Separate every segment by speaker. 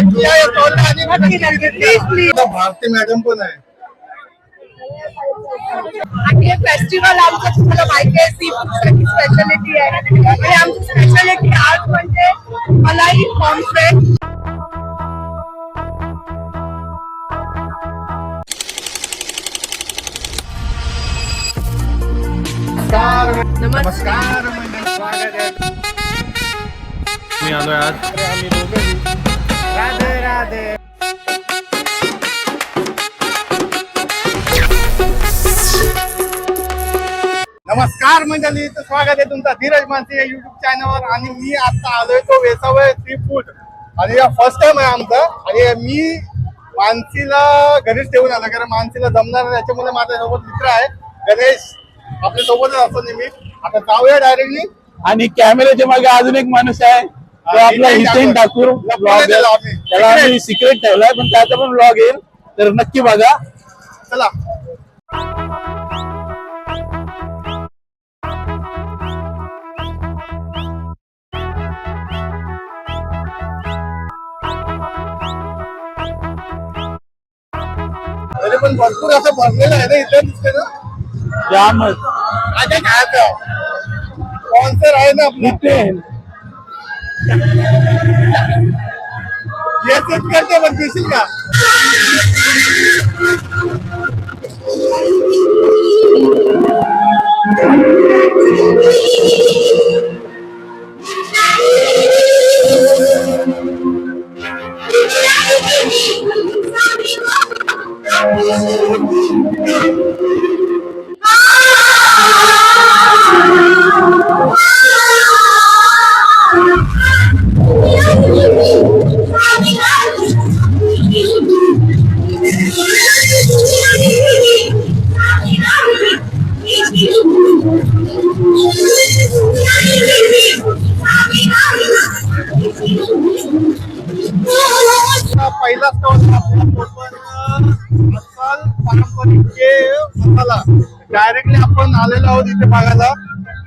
Speaker 1: नक्की या स्टॉलला आणि भारती मॅडम पण आहे.
Speaker 2: आणि हे फेस्टिवल आमचं तुम्हाला माहिती आहे सी फूडसाठी स्पेशालिटी आहे आणि आमची स्पेशालिटी आज म्हणजे मलाई पॉम्फ्रेट.
Speaker 1: नमस्कार स्वागत आहे.
Speaker 3: मी आलोय आज.
Speaker 1: आम्ही दोघं राधे राधे. नमस्कार मंडळी, तर स्वागत आहे तुमचं धीरज मानसी या युट्यूब चॅनलवर. आणि मी आता आलोय तो वेसावळ सी फूड आणि या फर्स्ट टाइम आहे आमचा. आणि मी मानसीला घरीच ठेवून आलो कारण मानसीला जमणार नाही, त्याच्यामुळे माझ्यासोबत मित्र आहे गणेश आपल्या सोबतच असतो नेहमी. आता जाऊया डायरेक्टली.
Speaker 3: आणि कॅमेऱ्याच्या मागे अजून एक माणूस आहे, तो आपला हितेन ठाकूर ब्लॉगर. त्याला आम्ही सिक्रेट ठेवलाय, पण त्याचा पण ब्लॉग येईल, तर नक्की बघा.
Speaker 1: चला. तरी पण भरपूर असं भरलेलं आहे ना इथे, दिसते ना
Speaker 3: जामच.
Speaker 1: काय खायचं स्पॉन्सर आहे ना आपलं
Speaker 3: हितेन.
Speaker 1: येत करते पण दिसेल का. पहिला स्टॉल मसाल पारंपरिक मसाला. डायरेक्टली आपण आलेलो आहोत इथे बघायला.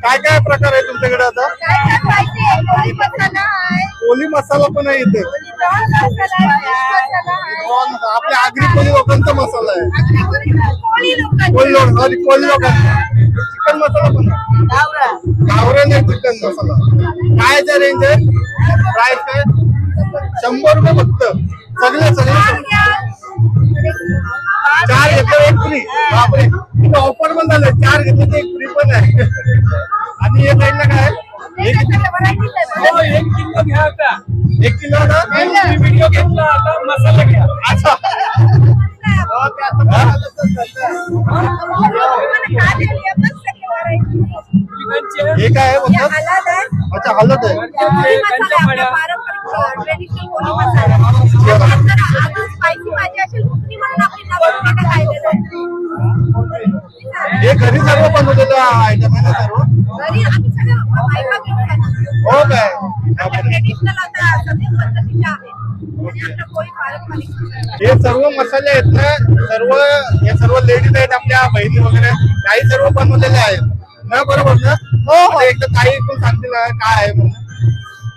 Speaker 1: काय काय प्रकार आहे तुमच्याकडे आता. कोली मसाला पण आहे इथे. आपल्या आगरी कोली लोकांचा मसाला आहे. कोली लोकांचा चिकन मसाला पण आहे. गावरान आहे चिकन मसाला. काय रेंज आहे, प्राइस काय. 100 रुपये फक्त. सगळे 4 घेतलं 1 फ्री. बापरे, ऑफर पण झालं. 4 घेतलं तर 1 फ्री पण आहे. आणि हे साईडला काय 1 किलो घ्या आता. 1 किलो ना व्हिडिओ घेतला आता मसाला घ्या. अच्छा हे काय आहे बोलतात. अच्छा हलद आहे. हे घरी सर्व बनवलेलं आयटम आहे ना सर्व. हो काय हे सर्व मसाले आहेत ना. हे सर्व लेडीज आहेत आपल्या बहिणी वगैरे, काही सर्व बनवलेले आहेत ना. बरोबर ना. हो एकदा काही पण सांगतील काय आहे म्हणून.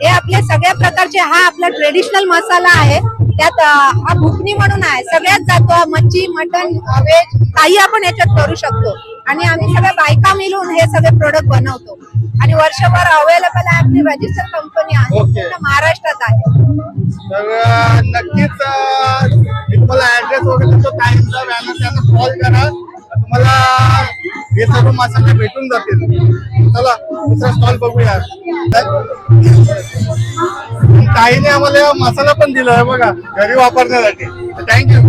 Speaker 2: हे आपले सगळ्या प्रकारचे हा आपला ट्रेडिशनल मसाला आहे. त्यात हा भुकणी म्हणून आहे. सगळ्यात जातो मच्छी, मटन, व्हेज काही आपण याच्यात करू शकतो. आणि आम्ही सगळ्या बायका मिळून हे सगळे प्रोडक्ट बनवतो. आणि वर्षभर अवेलेबल आहे. आपली रजिस्टर कंपनी आहे, पूर्ण महाराष्ट्रात आहे.
Speaker 1: तर नक्कीच मी तुम्हाला ऍड्रेस वगैरे तो टाइमचा त्यांना कॉल करा, तुम्हाला हे सर्व मसाले भेटून जातील. चला दुसरा स्टॉल बघूया. ताईने आम्हाला मसाला पण दिला आहे बघा घरी वापरण्यासाठी. थँक्यू.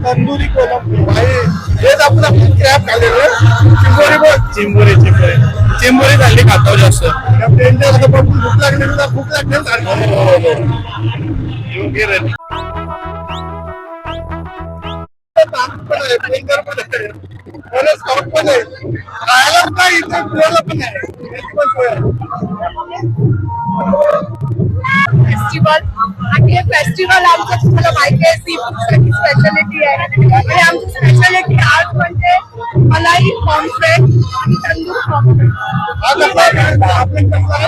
Speaker 1: तंदुरी कोलंबी भाई हेच आपण क्रॅप खाल्लेलं. चिंबोरी चिंबोरी खाल्ली खातो जास्त. भूक लागली भूक लागली. बरेच स्टॉक पण आहे. राहायला पण इथे फिरायला पण आहे. याची पण सोय आहे.
Speaker 2: फेस्टिवल आणि हे फेस्टिवल आमचं तुम्हाला माहिती आहे सी फूड साठी स्पेशालिटी आहे आणि आमची स्पेशालिटी आज म्हणजे मलाई पॉम्फ्रेट आणि तंदूर पॉम्फ्रेट
Speaker 1: हा कसा आहे? आपल्या कसा आहे?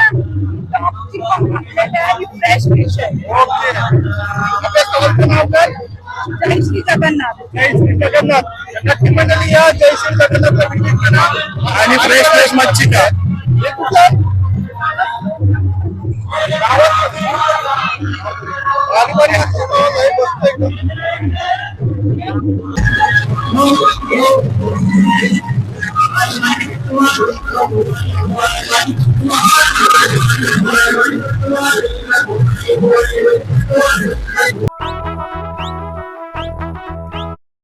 Speaker 2: फ्रेश फिश आहे.
Speaker 1: ओके. आपल्या स्टॉलचं नाव काय?
Speaker 2: जय श्री जगन्नाथ.
Speaker 1: जय श्री जगन्नाथ. नक्की मंडळी या जय श्री जगन्नाथला विजिट करा आणि फ्रेश फ्रेश मच्छी खा. हे कुठलं? बारी असते मस्त एकदम.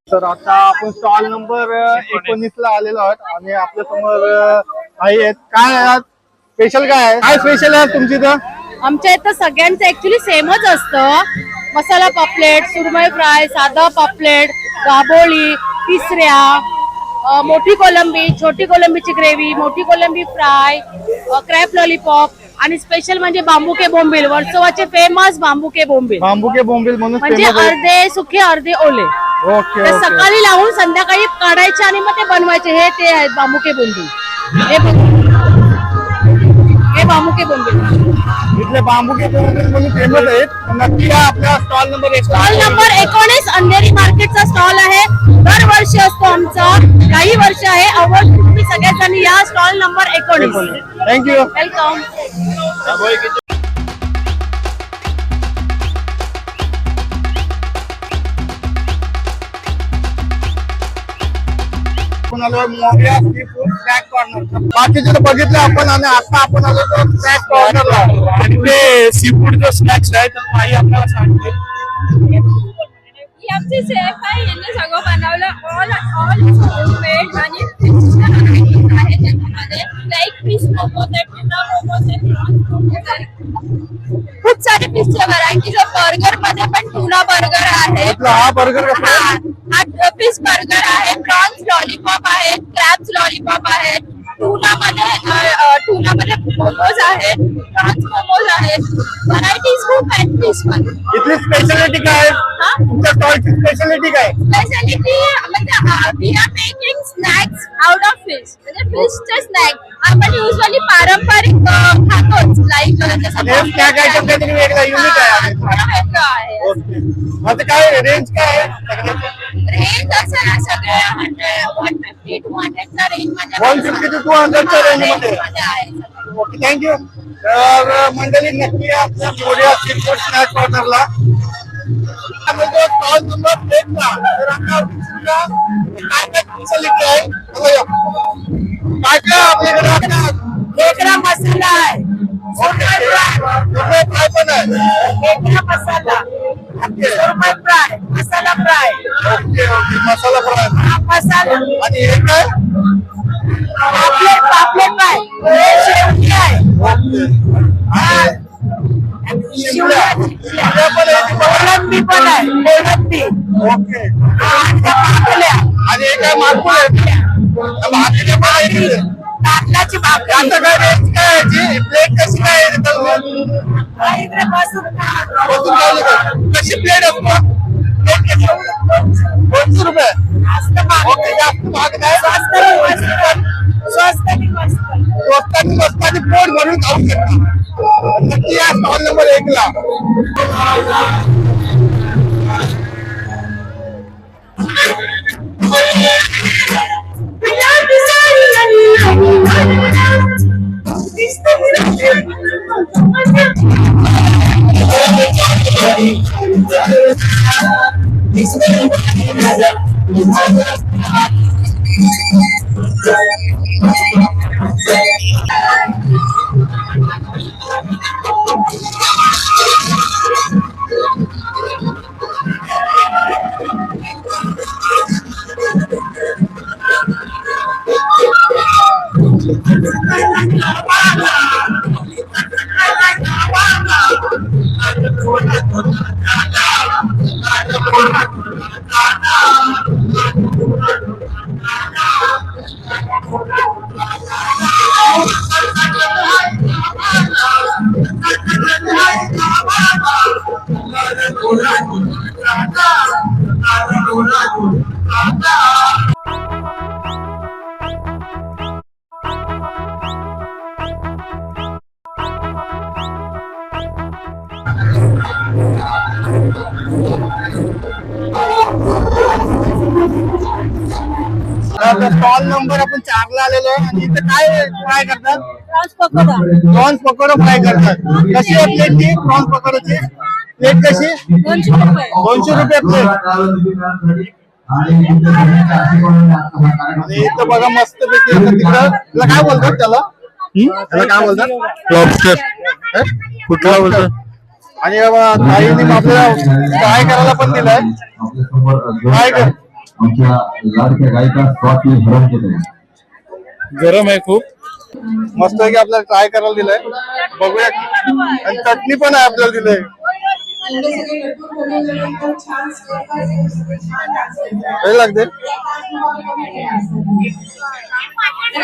Speaker 1: तर आता आपण स्टॉल नंबर 19 ला आलेलो आहोत आणि आपल्या समोर आई आहेत. काय आहे स्पेशल? काय आहे? काय स्पेशल आहे तुमची इथं?
Speaker 4: आमच्या इथं सगळ्यांचं ऍक्च्युली सेमच असतं. मसाला पापलेट, सुरमई फ्राय, साधा पापलेट, दाबोळी, तिसऱ्या, मोठी कोलंबी, छोटी कोलंबीची ग्रेव्ही, मोठी कोलंबी फ्राय, क्रॅप लॉलीपॉप आणि स्पेशल म्हणजे बांबुके बोंबील, वर्सोवाचे फेमस बांबुके बोंबील.
Speaker 1: बांबुके बोंबील म्हणून
Speaker 4: म्हणजे
Speaker 1: famous आहे.
Speaker 4: अर्धे सुखे अर्धे ओले.
Speaker 1: ओके
Speaker 4: ते
Speaker 1: ओके.
Speaker 4: सकाळी लावून संध्याकाळी काढायचे आणि मग ते बनवायचे. ते आहेत बांबुके बोंबील. हे बांबुके बोंबील
Speaker 1: इथले बांबुके बोंबील म्हणून फेमस आहेत. नक्की या आपल्या stall number 1.
Speaker 4: Stall number 19 Andheri मार्केटचा स्टॉल आहे. दरवर्षी असतो आमचा, काही वर्ष आहे. अवश्य तुम्ही सगळ्यांनी या स्टॉल नंबर 19.
Speaker 1: थँक्यू.
Speaker 4: वेलकम.
Speaker 1: आपण आलो Morya sea food snack corner. बाकीचे बघितलं आपण आणि आता आपण आलो तो स्नॅक कॉर्नरला आणि ते सी फूड जो स्नॅक्स आहे तर ताई आपल्याला सांगते.
Speaker 5: ही आमची शेफ आहे, यांनी सगळं बनवलं. ऑल होममेड आणि आहे त्याच्यामध्ये लाईक फिश मोमोज आहे, पिझ्झा मोमोज आहे, प्रॉन्स मोमोज आहे. खूप सारे फिशच्या व्हरायटीज आहे. बर्गर मध्ये पण टुना बर्गर आहे.
Speaker 1: हा बर्गर कसा आहे?
Speaker 5: हा फिश बर्गर आहे, प्रॉन्स लॉलीपॉप आहे, क्रॅब्स लॉलीपॉप आहे, टुना मध्ये मोमोज आहेत, प्रॉन्स मोमोज आहेत. व्हरायटीज खूप आहेत फिश मध्ये.
Speaker 1: इथली स्पेशालिटी काय आहे?
Speaker 5: हा
Speaker 1: तुमच्या स्टॉलची स्पेशालिटी काय?
Speaker 5: स्पेशालिटी म्हणजे we are making snacks out of fish. म्हणजे फिशचे स्नॅक आपण युजली पारंपरिक खातोच. लाईक
Speaker 1: हे स्नॅक आयटम काहीतरी वेगळा युनिक आहे.
Speaker 5: वेगळं आहे.
Speaker 1: ओके. आता काय रेंज काय आहे?
Speaker 5: रेंज असं ना सगळे 150 to 100 च्या रेंज मध्ये
Speaker 1: 150 to 200 च्या रेंज मध्ये.
Speaker 5: आहे.
Speaker 1: Okay thank you. तर मंडळी नक्की या आपल्या मोरया सी फूड स्नॅक कॉर्नरला. स्टॉल नंबर 1 ला तर आता काय काय स्पेशालिटी आहे बघूया. काय काय आपल्याकडे आता
Speaker 2: खेकडा मसाला आहे,
Speaker 1: सुरमई फ्राय पण आहे.
Speaker 2: खेकडा मसाला, सुरमई फ्राय, मसाला फ्राय,
Speaker 1: ओके ओके. मसाला फ्राय
Speaker 2: हा मसाला
Speaker 1: आणि हे काय?
Speaker 2: पापलेट, पापलेट फ्राय, हे शेवटी आहे.
Speaker 1: ओके. आणि शिमला शिमला पण आहे.
Speaker 2: कोलंबी पण आहे, कोलंबी.
Speaker 1: ओके.
Speaker 2: आणि त्या पापल्या,
Speaker 1: आणि हे काय मालपूर आहे? भाकरी पण आहे तिथे.
Speaker 2: ताटलाची भाकरी.
Speaker 1: आता काय रेंज काय आहे याची? प्लेट कशी काय आहे तिथं?
Speaker 2: हा इकडे बसून खा.
Speaker 1: बसून खाऊ नका. कशी प्लेट असतो? प्लेट कशी? 200 रुपये.
Speaker 2: जास्त महाग
Speaker 1: ओके जास्त महाग नाही.
Speaker 2: स्वस्त बी मस्त. स्वस्त बी मस्त.
Speaker 1: स्वस्तानी मस्तानी पोट भरून खाऊ शकता. नक्की या स्टॉल नंबर 1 ला. स्टॉल नंबर आपण 4 ला आलेलो आहे आणि इथे काय फ्राय करतात?
Speaker 2: Prawns pakora.
Speaker 1: Prawns pakora fry करतात. कशी आहे प्लेट ची प्रॉन्स पकोडाची प्लेट कशी?
Speaker 2: 200 रुपये.
Speaker 1: 200 रुपये प्लेट. आणि इथं बघा मस्त पैकी तिकडं त्याला काय बोलतात त्याला काय बोलतात?
Speaker 3: लॉबस्टर कुठला बोलतो?
Speaker 1: आणि ताईने आपल्याला फ्राय करायला पण दिलाय. फ्राय कर.
Speaker 6: आमच्या लाडक्या गायिका स्वाती भरण केले.
Speaker 3: गरम आहे खूप.
Speaker 1: मस्त पैकी आपल्याला ट्राय करायला दिलाय. बघूया आणि चटणी पण आहे आपल्याला दिलंय. काय लागते?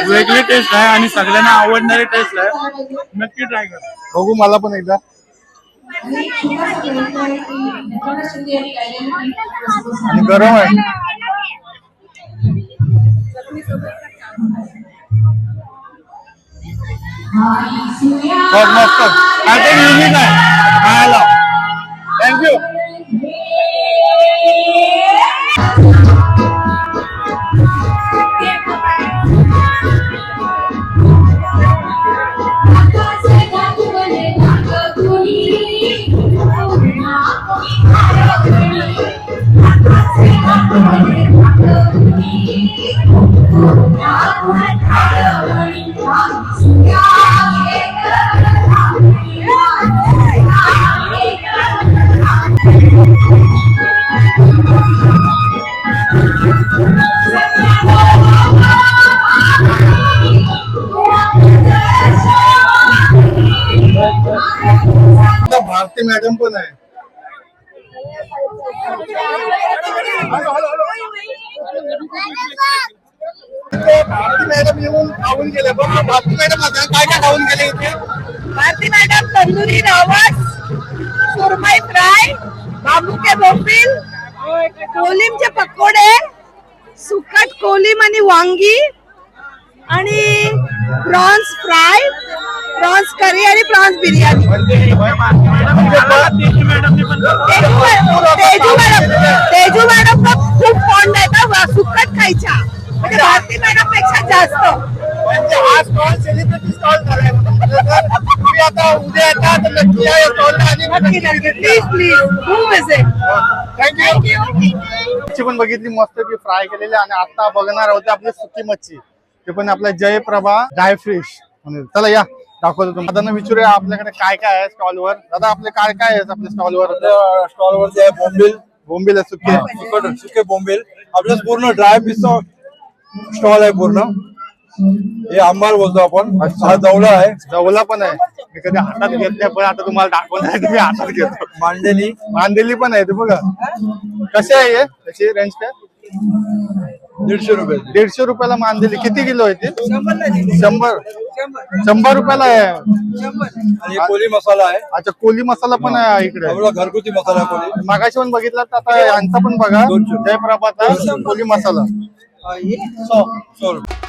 Speaker 3: वेगळी टेस्ट आहे आणि सगळ्यांना आवडणारी टेस्ट आहे. नक्की ट्राय करा.
Speaker 1: बघू मला पण एकदा. आणि गरम आहे. मस्त काहीतरी युनिक आहे खायला. थँक्यू. भारती मॅडम पण आहे. भारती मॅडम येऊन खाऊन गेले. बघ भारती मॅडम आता काय काय खाऊन गेले इथे?
Speaker 2: भारती मॅडम तंदुरी रावस, सुरमई फ्राय, बांबू के बोंबील, कोलिमचे पकोडे, सुकट कोलिम आणि वांगी आणि प्रॉन्स फ्राय, प्रॉन्स करी आणि प्रॉन्स बिर्याणी. तेजू मॅडम खूप फॉन्ड आहे का सुकट खायच्या, म्हणजे भारती मॅडम पेक्षा जास्त.
Speaker 1: म्हणजे हा स्टॉल सेलिब्रिटी स्टॉल झालाय. तुम्ही आता उद्या येता तर नक्की या स्टॉलला आणि
Speaker 2: प्लीज प्लीज खूप विजिट.
Speaker 1: मच्छी पण बघितली मस्त की फ्राय केलेली. आणि आता बघणार होते आपली सुकी मच्छी, ते पण आपल्या जयप्रभा ड्राय फिश. चला या दाखवतो तुम्हाला. दादांना विचारूया आपल्याकडे काय काय आहे स्टॉलवर. दादा आपले काय काय आहे आपल्या स्टॉलवर?
Speaker 7: स्टॉलवरती आहे बोंबील,
Speaker 1: बोंबील सुके
Speaker 7: सुके बोंबील. आपल्या पूर्ण ड्राय फिशचा स्टॉल आहे पूर्ण. हे आंबार बोलतो आपण. हा जवला आहे.
Speaker 1: जवला पण आहे. मी कधी हातात घेत नाही पण आता तुम्हाला दाखवणार आहे. मी हातात घेतो.
Speaker 7: मांडेली,
Speaker 1: मांदेली पण आहे. ते बघा कसे आहे हे, त्याची रेंज काय?
Speaker 7: 150 रुपये.
Speaker 1: 150 रुपयाला मांदेली. किती किलो आहे ते? 100 रुपयाला आहे.
Speaker 7: आणि कोली मसाला आहे.
Speaker 1: अच्छा कोली मसाला पण आहे इकडे.
Speaker 7: आपला घरगुती मसाला आहे कोली.
Speaker 1: मागाशी पण बघितला तर आता यांचा पण बघा जयप्रभाचा कोली मसाला.
Speaker 7: 100 रुपये.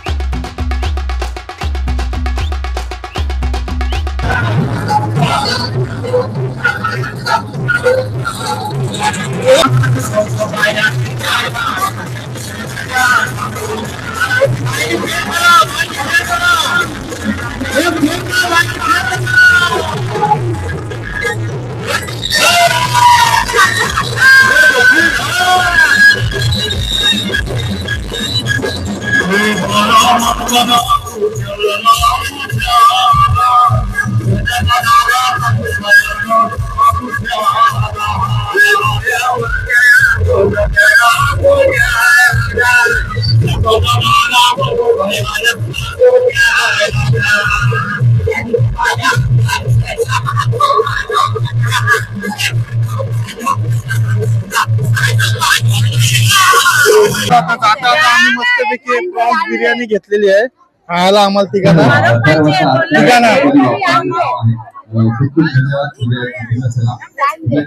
Speaker 1: आता आम्ही मस्तपैकी प्रॉन्स बिर्याणी घेतलेली आहे खायला आम्हाला तिघांना.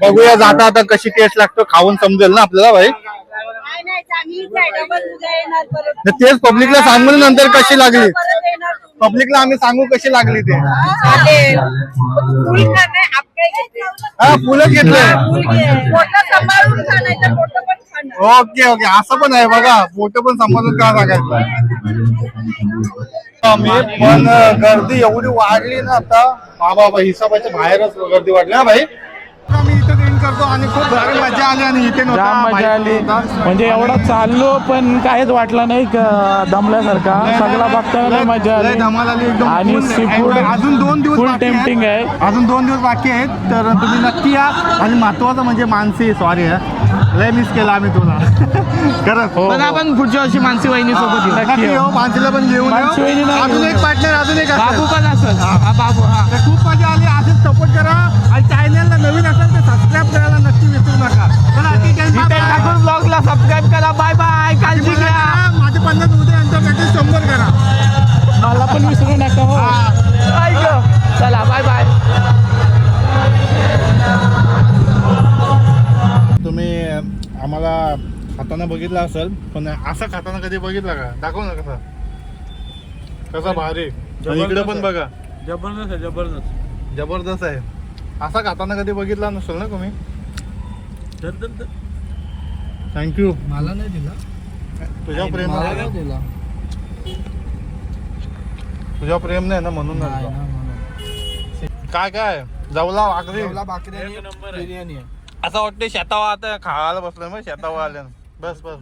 Speaker 1: बघूया जाता आता कशी टेस्ट लागतो. खाऊन समजेल ना आपल्याला भाई. तेच पब्लिकला सांगून नंतर कशी लागली. पब्लिकला आम्ही सांगू कशी लागली ते. हा फुलं घेतले
Speaker 5: मोठं सांभाळून खा नाही तर मोठं पण खाणार.
Speaker 1: ओके ओके असं पण आहे बघा मोठं पण समजून का सांगायचं पण गर्दी एवढी वाढली ना आता बाबा हिसाबाच्या बाहेरच गर्दी वाढली ना भाई. आम्ही इथे एंड करतो आणि खूप भारी मजा आली आणि इथे नव्हता,
Speaker 3: जाम मजा
Speaker 1: बाहेर
Speaker 3: आली
Speaker 1: नव्हता.
Speaker 3: म्हणजे एवढा चाललो पण काहीच वाटलं नाही दमल्यासारखा. सगळा बघताना लय मजा
Speaker 1: लय
Speaker 3: आली
Speaker 1: धमाल आली एकदम
Speaker 3: आणि
Speaker 1: full.
Speaker 3: सी फूड
Speaker 1: अजून 2 दिवस
Speaker 3: फुल
Speaker 1: बाकी आहेत.
Speaker 3: टेम्पटिंग आहे.
Speaker 1: अजून 2 दिवस बाकी आहेत तर तुम्ही नक्की या. आणि महत्वाचं म्हणजे मानसी सॉरी लय मिस केला आम्ही तुला खरंच.
Speaker 3: हो,
Speaker 8: पण
Speaker 3: हो.
Speaker 8: आपण पुढच्या वर्षी मानसी वहिनी सोबत येऊ.
Speaker 1: नक्की येऊ मानसीला पण घेऊन
Speaker 3: मानसी
Speaker 1: येऊ.
Speaker 3: वहिनीला
Speaker 1: अजून
Speaker 3: घेऊन
Speaker 1: एक
Speaker 3: येऊ.
Speaker 1: पार्टनर अजून एक असेल.
Speaker 8: बाबू पण असेल. हा बाबू हा.
Speaker 1: तर खूप मजा आली. असंच सपोर्ट करा आणि चॅनलला नवीन असेल तर सबस्क्राईब करायला नक्की विसरू नका. चला, ठीक आहे.
Speaker 8: जितेन
Speaker 1: Bye-bye.
Speaker 8: ठाकूर ब्लॉगला सबस्क्राईब करा. Bye bye. काळजी
Speaker 1: मला
Speaker 8: घ्या.
Speaker 1: करा, माझे 50 उद्या यांच्यासाठी 100 करा.
Speaker 3: मला पण विसरू नका हो.
Speaker 8: ऐक. चला बाय बाय.
Speaker 1: तुम्ही आम्हाला खाताना बघितलं असेल पण असं खाताना कधी बघितलं का? दाखव ना कसा भारी. आणि इकडे पण बघा
Speaker 3: जबरदस्त आहे जबरदस्त.
Speaker 1: जबरदस्त आहे. असा खाताना कधी बघितला नसेल ना तुम्ही. थँक्यू.
Speaker 8: मला नाही दिला.
Speaker 1: तुझ्या प्रेम
Speaker 8: मला नाही दिला.
Speaker 1: तुझ्या प्रेम नाही ना म्हणून नाही दिला. काय काय जवला भाकरी
Speaker 8: बिर्याणी आहे.
Speaker 1: असं वाटतं शेतावा आता खायला बसलोय मग शेतावा आल्या बस बस.